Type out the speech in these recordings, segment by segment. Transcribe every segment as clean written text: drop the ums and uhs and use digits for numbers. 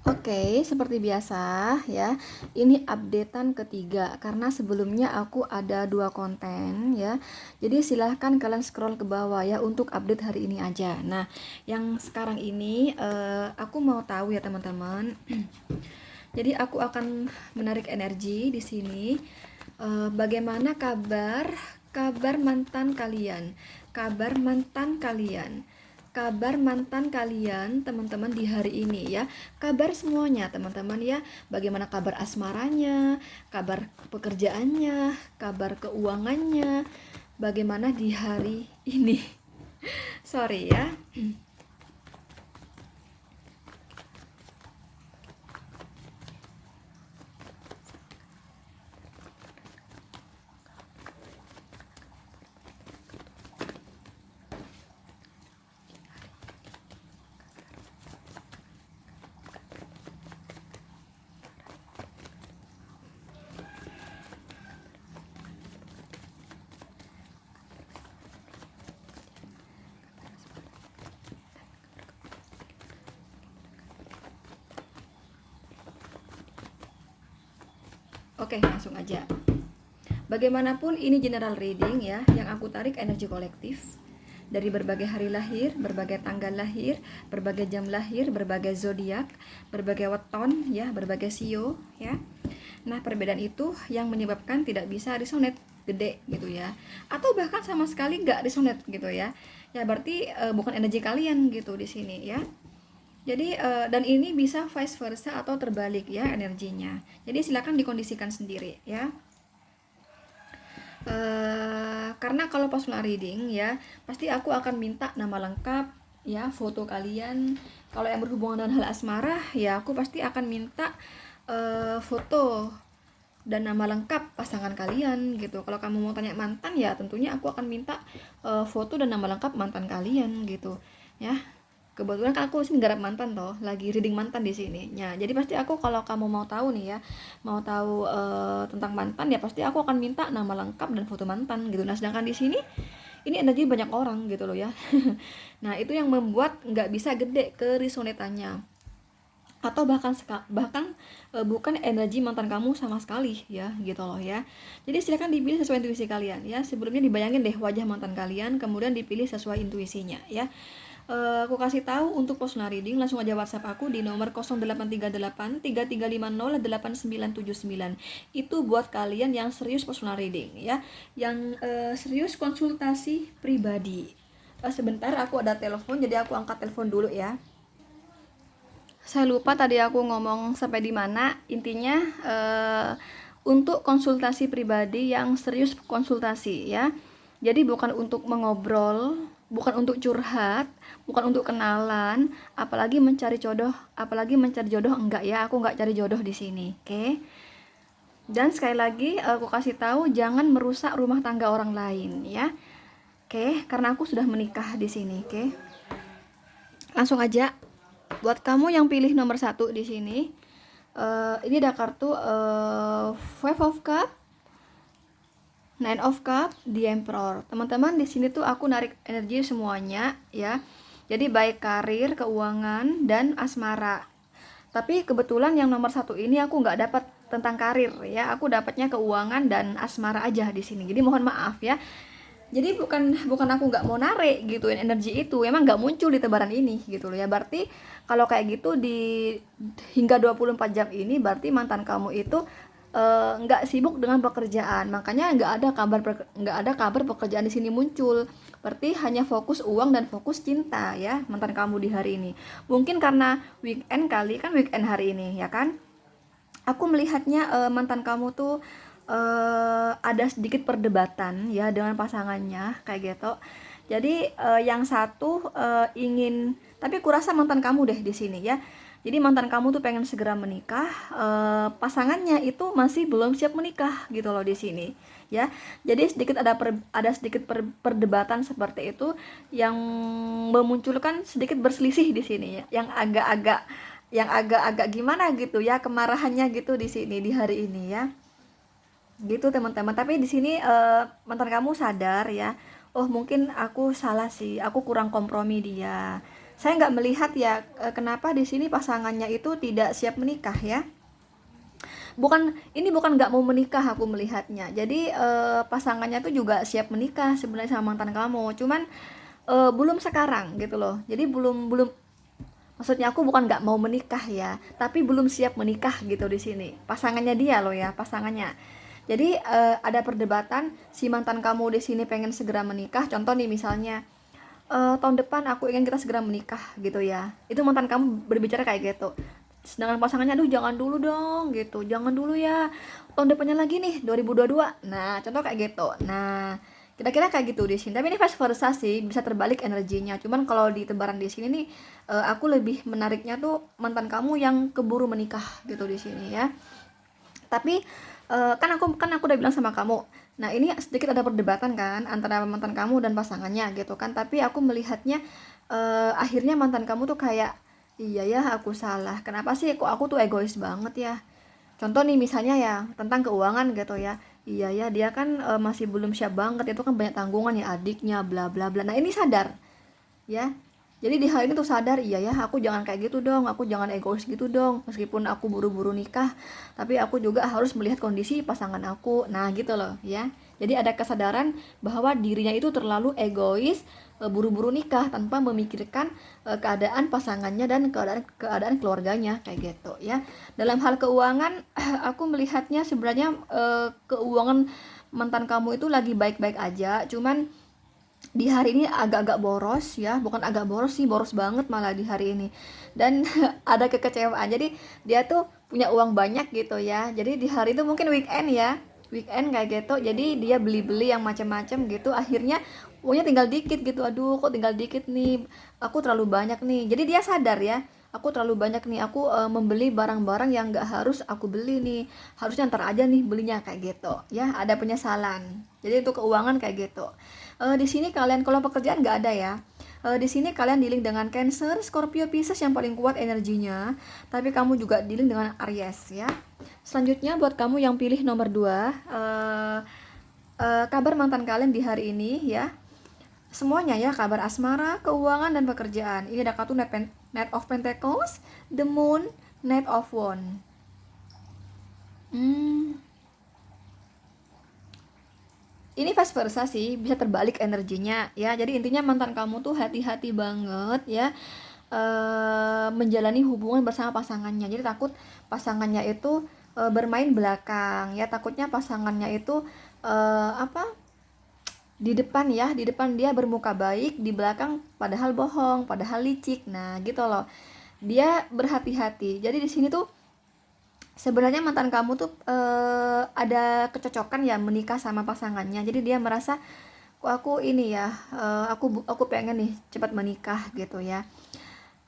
Oke, seperti biasa ya. Ini updatean ketiga karena sebelumnya aku ada dua konten ya. Jadi silahkan kalian scroll ke bawah ya untuk update hari ini aja. Nah, yang sekarang ini aku mau tahu ya teman-teman. Jadi aku akan menarik energi di sini. Bagaimana kabar mantan kalian? Kabar mantan kalian. Kabar mantan kalian teman-teman di hari ini ya. Kabar semuanya teman-teman ya. Bagaimana kabar asmaranya, kabar pekerjaannya, kabar keuangannya, bagaimana di hari ini. Sorry ya. Oke, langsung aja. Bagaimanapun ini general reading ya, yang aku tarik energi kolektif dari berbagai hari lahir, berbagai tanggal lahir, berbagai jam lahir, berbagai zodiak, berbagai weton ya, berbagai sio ya. Nah, perbedaan itu yang menyebabkan tidak bisa resonate gede gitu ya. Atau bahkan sama sekali nggak resonate gitu ya. Ya berarti bukan energi kalian gitu di sini ya. Jadi dan ini bisa vice versa atau terbalik ya energinya. Jadi silakan dikondisikan sendiri ya. Karena kalau personal reading ya pasti aku akan minta nama lengkap ya, foto kalian. Kalau yang berhubungan dengan hal asmara ya aku pasti akan minta foto dan nama lengkap pasangan kalian gitu. Kalau kamu mau tanya mantan ya tentunya aku akan minta foto dan nama lengkap mantan kalian gitu ya. Kebetulan kan aku sini garap mantan toh, lagi reading mantan di sini. Ya, jadi pasti aku kalau kamu mau tahu nih ya, mau tahu tentang mantan ya pasti aku akan minta nama lengkap dan foto mantan gitu. Nah, sedangkan di sini ini energi banyak orang gitu loh ya. Nah, itu yang membuat nggak bisa gede ke resonatannya. Atau bahkan bukan energi mantan kamu sama sekali ya gitu loh ya. Jadi silakan dipilih sesuai intuisi kalian ya. Sebelumnya dibayangin deh wajah mantan kalian, kemudian dipilih sesuai intuisinya ya. Aku kasih tahu untuk personal reading langsung aja WhatsApp aku di nomor 0838 3350 8979. Itu buat kalian yang serius personal reading ya, yang serius konsultasi pribadi. Sebentar aku ada telepon jadi aku angkat telepon dulu ya. Saya lupa tadi aku ngomong sampai di mana. Intinya untuk konsultasi pribadi yang serius konsultasi ya. Jadi bukan untuk mengobrol, bukan untuk curhat, bukan untuk kenalan, apalagi mencari jodoh enggak ya. Aku enggak cari jodoh di sini, oke? Dan sekali lagi aku kasih tahu jangan merusak rumah tangga orang lain ya. Oke, karena aku sudah menikah di sini, oke? Langsung aja buat kamu yang pilih nomor satu di sini, ini ada kartu Five of Cup, Nine of Cup, The Emperor. Teman-teman di sini tuh aku narik energi semuanya ya. Jadi baik karir, keuangan, dan asmara. Tapi kebetulan yang nomor satu ini aku nggak dapat tentang karir ya. Aku dapatnya keuangan dan asmara aja di sini. Jadi mohon maaf ya. Jadi bukan aku nggak mau narik gituin energi itu, emang nggak muncul di tebaran ini gitu loh ya. Berarti kalau kayak gitu di hingga 24 jam ini berarti mantan kamu itu nggak sibuk dengan pekerjaan, makanya nggak ada kabar pekerjaan di sini muncul. Berarti hanya fokus uang dan fokus cinta ya mantan kamu di hari ini. Mungkin karena weekend kali, kan weekend hari ini ya kan. Aku melihatnya mantan kamu tuh ada sedikit perdebatan ya dengan pasangannya kayak gitu. Jadi yang satu ingin, tapi kurasa mantan kamu deh di sini ya. Jadi mantan kamu tuh pengen segera menikah, pasangannya itu masih belum siap menikah gitu loh di sini ya. Jadi ada sedikit perdebatan seperti itu yang memunculkan sedikit berselisih di sini ya, yang agak-agak gimana gitu ya kemarahannya gitu di sini di hari ini ya gitu teman-teman. Tapi di sini mantan kamu sadar ya, oh mungkin aku salah sih, aku kurang kompromi dia, Saya nggak melihat ya kenapa di sini pasangannya itu tidak siap menikah ya. Bukan nggak mau menikah, aku melihatnya. Jadi pasangannya tuh juga siap menikah sebenarnya sama mantan kamu, cuman belum sekarang gitu loh. Jadi belum belum maksudnya aku bukan nggak mau menikah ya, tapi belum siap menikah gitu di sini. Pasangannya dia loh ya, pasangannya. Jadi ada perdebatan si mantan kamu di sini pengen segera menikah. Contoh nih misalnya tahun depan aku ingin kita segera menikah gitu ya. Itu mantan kamu berbicara kayak gitu. Sedangkan pasangannya, aduh jangan dulu dong gitu, jangan dulu ya, tahun depannya lagi nih 2022. Nah contoh kayak gitu. Nah kira-kira kayak gitu di sini, tapi ini vice versa sih, bisa terbalik energinya. Cuman kalau di tebaran di sini nih aku lebih menariknya tuh mantan kamu yang keburu menikah gitu di sini ya. Tapi kan aku udah bilang sama kamu, nah ini sedikit ada perdebatan kan antara mantan kamu dan pasangannya gitu kan, tapi aku melihatnya akhirnya mantan kamu tuh kayak, iya ya aku salah, kenapa sih kok aku tuh egois banget ya. Contoh nih misalnya ya tentang keuangan gitu ya, iya ya dia kan masih belum siap banget, itu kan banyak tanggungan ya, adiknya bla bla bla. Nah ini sadar ya, jadi di hal ini tuh sadar, iya ya aku jangan kayak gitu dong, aku jangan egois gitu dong, meskipun aku buru-buru nikah tapi aku juga harus melihat kondisi pasangan aku. Nah gitu loh ya, jadi ada kesadaran bahwa dirinya itu terlalu egois, buru-buru nikah tanpa memikirkan keadaan pasangannya dan keadaan keluarganya kayak gitu ya. Dalam hal keuangan aku melihatnya sebenarnya keuangan mantan kamu itu lagi baik-baik aja, cuman di hari ini agak-agak boros ya, bukan agak boros sih, boros banget malah di hari ini. Dan ada kekecewaan, jadi dia tuh punya uang banyak gitu ya, jadi di hari itu mungkin weekend ya, weekend kayak gitu, jadi dia beli-beli yang macam-macam gitu, akhirnya uangnya tinggal dikit gitu. Aduh kok tinggal dikit nih, aku terlalu banyak nih. Jadi dia sadar ya, aku terlalu banyak nih, aku membeli barang-barang yang nggak harus aku beli nih, harusnya ntar aja nih belinya kayak gitu ya, ada penyesalan. Jadi untuk keuangan kayak gitu. Di sini kalian kalau pekerjaan nggak ada ya. Di sini kalian dealing dengan Cancer, Scorpio, Pisces yang paling kuat energinya, tapi kamu juga dealing dengan Aries ya. Selanjutnya buat kamu yang pilih nomor 2, kabar mantan kalian di hari ini ya. Semuanya ya, kabar asmara, keuangan dan pekerjaan. Ini ada kartu Knight of Pentacles, The Moon, Knight of Wands. Ini vice versa sih, bisa terbalik energinya ya. Jadi intinya mantan kamu tuh hati-hati banget ya, menjalani hubungan bersama pasangannya. Jadi takut pasangannya itu bermain belakang ya, takutnya pasangannya itu apa, di depan ya, di depan dia bermuka baik, di belakang padahal bohong, padahal licik. Nah gitu loh, dia berhati-hati. Jadi di sini tuh sebenarnya mantan kamu tuh ada kecocokan ya menikah sama pasangannya. Jadi dia merasa, kok aku ini ya, aku pengen nih cepat menikah gitu ya.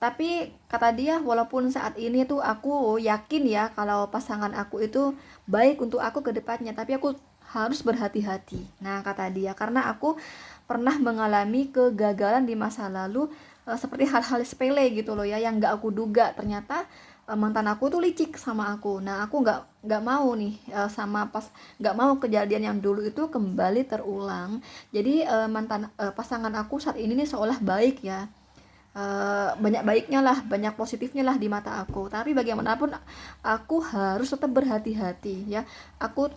Tapi kata dia, walaupun saat ini tuh aku yakin ya kalau pasangan aku itu baik untuk aku ke depannya, tapi aku harus berhati-hati. Nah kata dia, karena aku pernah mengalami kegagalan di masa lalu, seperti hal-hal sepele gitu loh ya, yang gak aku duga ternyata mantan aku tuh licik sama aku. Nah aku nggak mau nih nggak mau kejadian yang dulu itu kembali terulang. Jadi pasangan aku saat ini nih seolah baik ya, banyak baiknya lah, banyak positifnya lah di mata aku. Tapi bagaimanapun aku harus tetap berhati-hati ya. Aku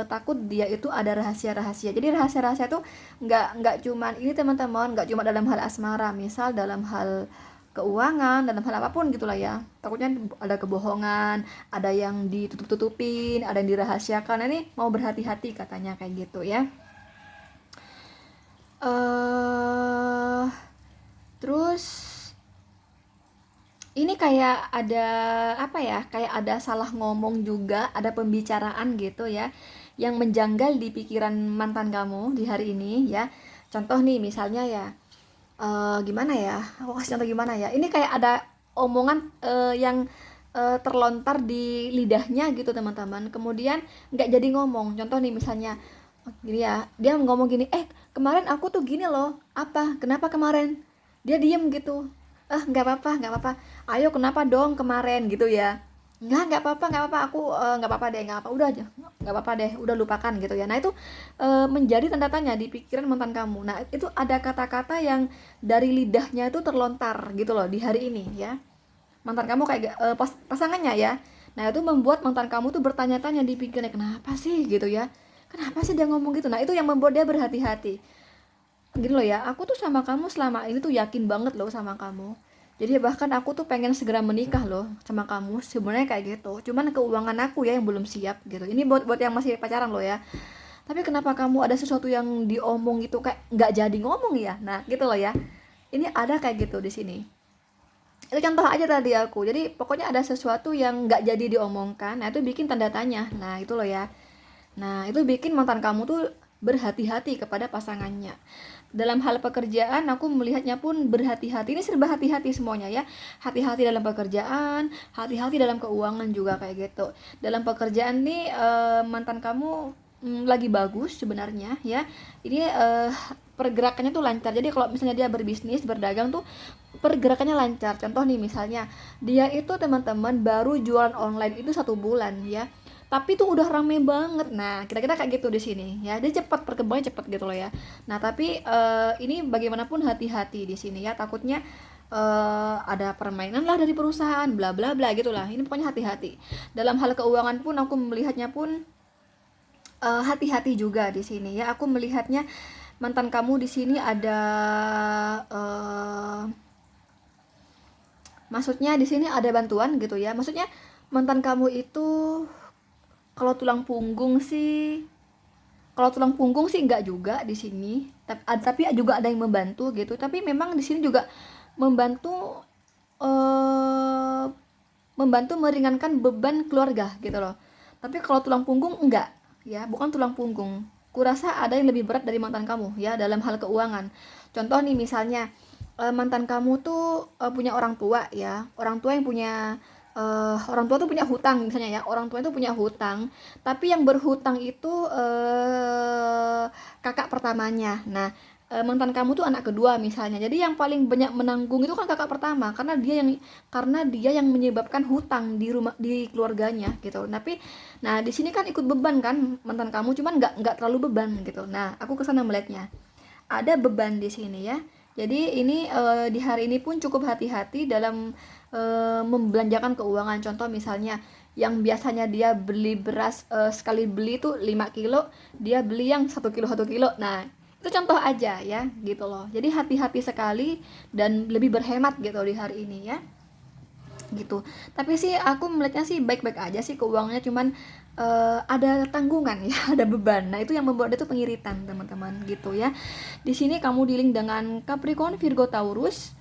takut dia itu ada rahasia-rahasia. Jadi rahasia-rahasia itu nggak cuman ini teman-teman, nggak cuma dalam hal asmara, misal dalam hal keuangan, dalam hal apapun gitulah ya. Takutnya ada kebohongan, ada yang ditutup-tutupin, ada yang dirahasiakan. Nah, ini mau berhati-hati katanya kayak gitu ya. Terus ini kayak ada apa ya, kayak ada salah ngomong juga, ada pembicaraan gitu ya, yang menjanggal di pikiran mantan kamu di hari ini ya. Contoh nih misalnya ya, gimana ya, aku kasih contoh gimana ya, ini kayak ada omongan yang terlontar di lidahnya gitu teman-teman, kemudian nggak jadi ngomong. Contoh nih misalnya gini ya, dia ngomong gini, kemarin aku tuh gini loh, apa kenapa kemarin, dia diem gitu, nggak apa-apa nggak apa-apa, ayo kenapa dong kemarin gitu ya. nggak apa-apa, nggak apa-apa, aku nggak apa-apa deh, nggak apa, udah aja, nggak apa-apa deh, udah lupakan gitu ya. Nah itu menjadi tanda tanya di pikiran mantan kamu. Nah itu ada kata-kata yang dari lidahnya itu terlontar gitu loh di hari ini ya, mantan kamu kayak pasangannya ya. Nah itu membuat mantan kamu tuh bertanya-tanya di pikirnya, kenapa sih gitu ya, kenapa sih dia ngomong gitu. Nah itu yang membuat dia berhati-hati gini loh ya, aku tuh sama kamu selama ini tuh yakin banget loh sama kamu, jadi bahkan aku tuh pengen segera menikah loh sama kamu sebenarnya kayak gitu, cuman keuangan aku ya yang belum siap gitu. Ini buat yang masih pacaran loh ya. Tapi kenapa kamu ada sesuatu yang diomong gitu kayak nggak jadi ngomong ya, nah gitu loh ya. Ini ada kayak gitu di sini. Itu contoh aja tadi aku, jadi pokoknya ada sesuatu yang nggak jadi diomongkan, nah itu bikin tanda tanya. Nah itu loh ya. Nah, itu bikin mantan kamu tuh berhati-hati kepada pasangannya. Dalam hal pekerjaan, aku melihatnya pun berhati-hati. Ini serba hati-hati semuanya ya. Hati-hati dalam pekerjaan, hati-hati dalam keuangan juga kayak gitu. Dalam pekerjaan nih mantan kamu lagi bagus sebenarnya ya. Ini pergerakannya tuh lancar. Jadi kalau misalnya dia berbisnis, berdagang tuh pergerakannya lancar. Contoh nih misalnya, dia itu teman-teman baru jualan online itu 1 bulan ya, tapi tuh udah rame banget. Nah kira-kira kayak gitu di sini ya, dia cepat, perkembangannya cepat gitu loh ya. Nah tapi ini bagaimanapun hati-hati di sini ya, takutnya ada permainan lah dari perusahaan bla bla bla gitulah. Ini pokoknya hati-hati. Dalam hal keuangan pun aku melihatnya pun hati-hati juga di sini ya. Aku melihatnya mantan kamu di sini ada maksudnya di sini ada bantuan gitu ya. Maksudnya mantan kamu itu kalau tulang punggung sih, kalau tulang punggung sih enggak juga di sini. Tapi juga ada yang membantu gitu. Tapi memang di sini juga membantu eh membantu meringankan beban keluarga gitu loh. Tapi kalau tulang punggung enggak ya, bukan tulang punggung. Kurasa ada yang lebih berat dari mantan kamu ya dalam hal keuangan. Contoh nih misalnya mantan kamu tuh punya orang tua ya, orang tua yang punya orang tua tuh punya hutang misalnya ya, orang tua itu punya hutang, tapi yang berhutang itu kakak pertamanya. Nah mantan kamu tuh anak kedua misalnya, jadi yang paling banyak menanggung itu kan kakak pertama, karena dia yang menyebabkan hutang di rumah, di keluarganya gitu. Tapi nah di sini kan ikut beban kan mantan kamu, cuman nggak terlalu beban gitu. Nah aku kesana melihatnya ada beban di sini ya. Jadi ini di hari ini pun cukup hati-hati dalam membelanjakan keuangan. Contoh misalnya yang biasanya dia beli beras sekali beli tuh 5 kilo, dia beli yang 1 kilo 1 kilo. Nah itu contoh aja ya gitu loh. Jadi hati-hati sekali dan lebih berhemat gitu di hari ini ya gitu. Tapi sih aku melihatnya sih baik-baik aja sih keuangannya, cuman ada tanggungan ya, ada beban. Nah itu yang membuat dia tuh pengiritan teman-teman gitu ya. Di sini kamu dealing dengan Capricorn, Virgo, Taurus,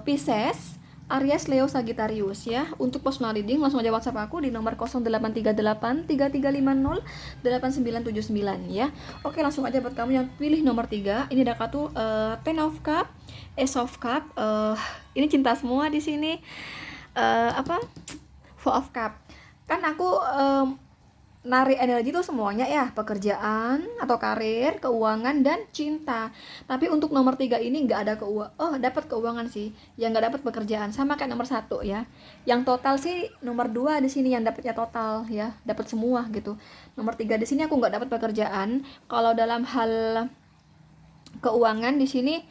Pisces, Aries, Leo, Sagittarius ya. Untuk personal reading langsung aja WhatsApp aku di nomor 0838 3350 8979 ya. Oke, langsung aja buat kamu yang pilih nomor 3. Ini ada kartu Ten of Cup, Ace of Cup, ini cinta semua di sini. Apa? Four of Cup. Kan aku narik energi tuh semuanya ya, pekerjaan atau karir, keuangan dan cinta. Tapi untuk nomor 3 ini nggak ada dapat keuangan sih, yang nggak dapat pekerjaan, sama kayak nomor 1 ya. Yang total sih nomor 2 di sini yang dapatnya total ya, dapat semua gitu. Nomor 3 di sini aku nggak dapat pekerjaan. Kalau dalam hal keuangan di sini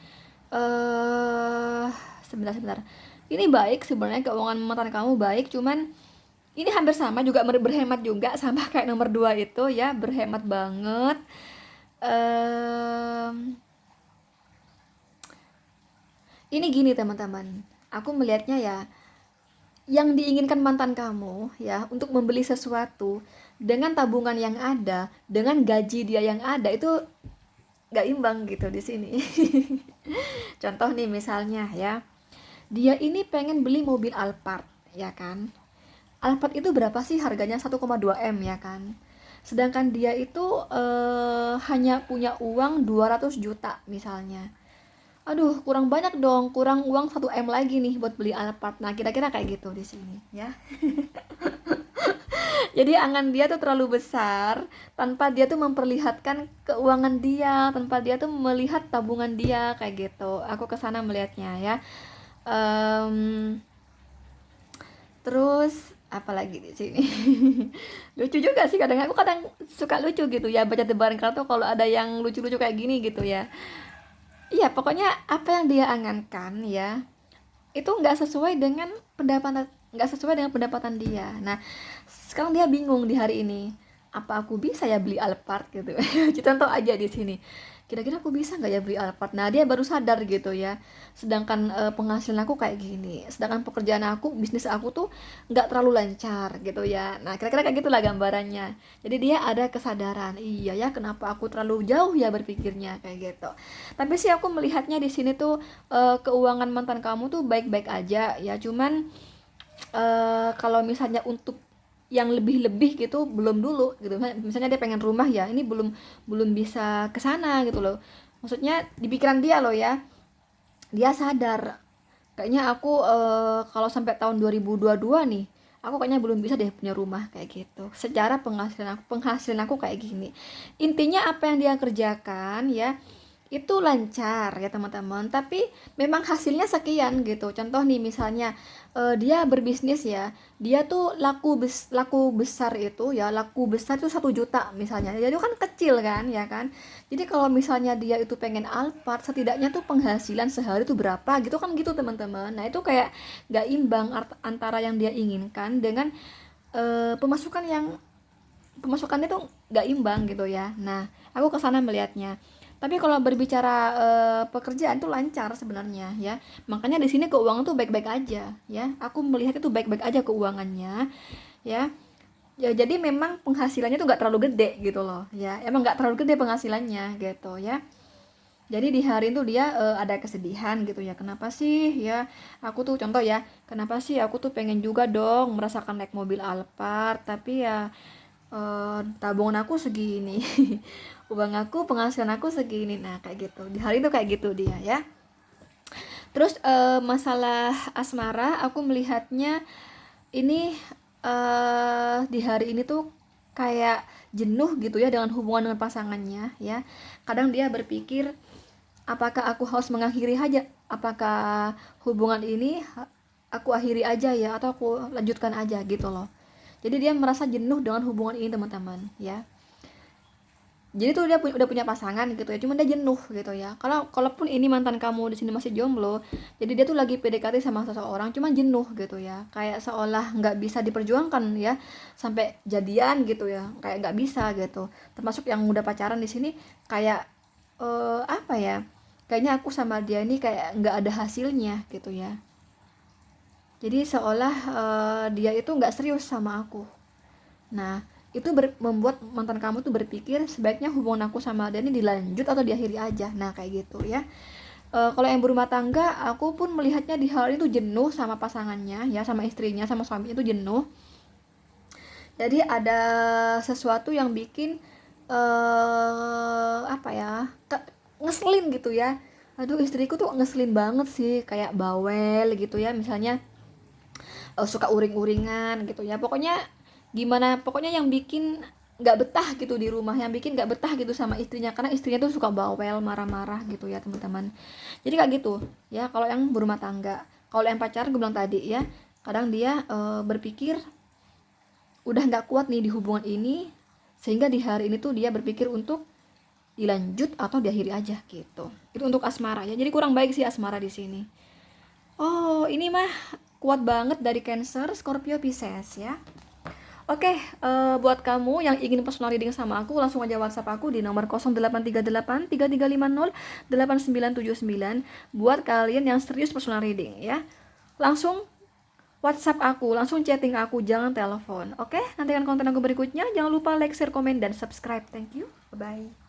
sebentar. Ini baik sebenarnya, keuangan mantan kamu baik, cuman ini hampir sama juga, berhemat juga sama kayak nomor 2 itu ya, berhemat banget. Ini gini teman-teman, aku melihatnya ya, yang diinginkan mantan kamu ya untuk membeli sesuatu dengan tabungan yang ada, dengan gaji dia yang ada, itu gak imbang gitu di sini. Contoh nih misalnya ya, dia ini pengen beli mobil Alphard ya kan. Alphard itu berapa sih harganya? 1,2 M ya kan. Sedangkan dia itu hanya punya uang 200 juta misalnya. Aduh, kurang banyak dong, kurang uang 1 M lagi nih buat beli Alphard. Nah, kira-kira kayak gitu di sini ya. Jadi angan dia tuh terlalu besar tanpa dia tuh memperlihatkan keuangan dia, tanpa dia tuh melihat tabungan dia kayak gitu. Aku kesana melihatnya ya. Terus apalagi di sini? Lucu juga sih, kadang aku kadang suka lucu gitu ya baca tebaran kartu kalau ada yang lucu-lucu kayak gini gitu ya. Iya, pokoknya apa yang dia angankan ya, itu nggak sesuai dengan pendapatan dia. Nah, sekarang dia bingung di hari ini, apa aku bisa ya beli Alphard gitu. Contoh aja di sini, kira-kira aku bisa nggak ya beli Alphard. Nah, dia baru sadar gitu ya, sedangkan penghasilan aku kayak gini, sedangkan pekerjaan aku, bisnis aku tuh nggak terlalu lancar gitu ya. Nah, kira-kira kayak gitulah gambarannya. Jadi dia ada kesadaran, iya ya, kenapa aku terlalu jauh ya berpikirnya kayak gitu. Tapi sih aku melihatnya di sini tuh keuangan mantan kamu tuh baik-baik aja ya, cuman kalau misalnya untuk yang lebih-lebih gitu belum dulu gitu. Misalnya dia pengen rumah ya, ini belum belum bisa ke sana gitu loh. Maksudnya di pikiran dia loh ya, dia sadar kayaknya aku kalau sampai tahun 2022 nih, aku kayaknya belum bisa deh punya rumah kayak gitu. Secara penghasilan aku kayak gini. Intinya apa yang dia kerjakan ya itu lancar ya teman-teman, tapi memang hasilnya sekian gitu. Contoh nih misalnya dia berbisnis ya, dia tuh laku besar itu ya, laku besar itu 1 juta misalnya, jadi itu kan kecil kan ya kan. Jadi kalau misalnya dia itu pengen Alphard, setidaknya tuh penghasilan sehari tuh berapa gitu kan, gitu teman-teman. Nah itu kayak gak imbang antara yang dia inginkan dengan pemasukannya tuh gak imbang gitu ya. Nah aku kesana melihatnya. Tapi kalau berbicara pekerjaan tuh lancar sebenarnya ya. Makanya di sini keuangan tuh baik-baik aja ya. Aku melihat itu baik-baik aja keuangannya ya. Ya jadi memang penghasilannya tuh nggak terlalu gede gitu loh ya. Emang nggak terlalu gede penghasilannya gitu ya. Jadi di hari itu dia ada kesedihan gitu ya. Kenapa sih ya? Aku tuh contoh ya. Kenapa sih aku tuh pengen juga dong merasakan naik mobil Alphard, tapi ya tabungan aku segini. Uang aku, penghasilan aku segini. Nah, kayak gitu. Di hari itu kayak gitu dia ya. Terus masalah asmara, aku melihatnya ini di hari ini tuh kayak jenuh gitu ya dengan hubungan dengan pasangannya ya. Kadang dia berpikir, apakah aku harus mengakhiri aja? Apakah hubungan ini aku akhiri aja ya, atau aku lanjutkan aja gitu loh. Jadi dia merasa jenuh dengan hubungan ini teman-teman ya. Jadi tuh dia udah punya pasangan gitu ya, cuman dia jenuh gitu ya. Kalaupun ini mantan kamu di sini masih jomblo, jadi dia tuh lagi PDKT sama seseorang, cuman jenuh gitu ya, kayak seolah nggak bisa diperjuangkan ya sampai jadian gitu ya, kayak nggak bisa gitu. Termasuk yang udah pacaran di sini kayak apa ya, kayaknya aku sama dia ini kayak nggak ada hasilnya gitu ya. Jadi seolah dia itu nggak serius sama aku. Nah, itu membuat mantan kamu tuh berpikir sebaiknya hubungan aku sama dia ini dilanjut atau diakhiri aja. Nah, kayak gitu ya. Kalau yang berumah tangga, aku pun melihatnya di hal itu jenuh sama pasangannya, ya, sama istrinya, sama suaminya itu jenuh. Jadi ada sesuatu yang bikin apa ya, ngeselin gitu ya. Aduh, istriku tuh ngeselin banget sih, kayak bawel gitu ya, misalnya suka uring-uringan gitu ya, pokoknya gimana, pokoknya yang bikin nggak betah gitu di rumah, yang bikin nggak betah gitu sama istrinya, karena istrinya tuh suka bawel, marah-marah gitu ya teman-teman. Jadi kayak gitu ya kalau yang berumah tangga. Kalau yang pacaran gue bilang tadi ya, kadang dia berpikir udah nggak kuat nih di hubungan ini, sehingga di hari ini tuh dia berpikir untuk dilanjut atau diakhiri aja gitu. Itu untuk asmara ya, jadi kurang baik sih asmara di sini. Oh, ini mah kuat banget dari Cancer, Scorpio, Pisces ya. Oke, buat kamu yang ingin personal reading sama aku, langsung aja WhatsApp aku di nomor 0838 3350 8979. Buat kalian yang serius personal reading ya, langsung WhatsApp aku, langsung chatting aku, jangan telepon. Oke, nantikan konten aku berikutnya. Jangan lupa like, share, komen, dan subscribe. Thank you. Bye-bye.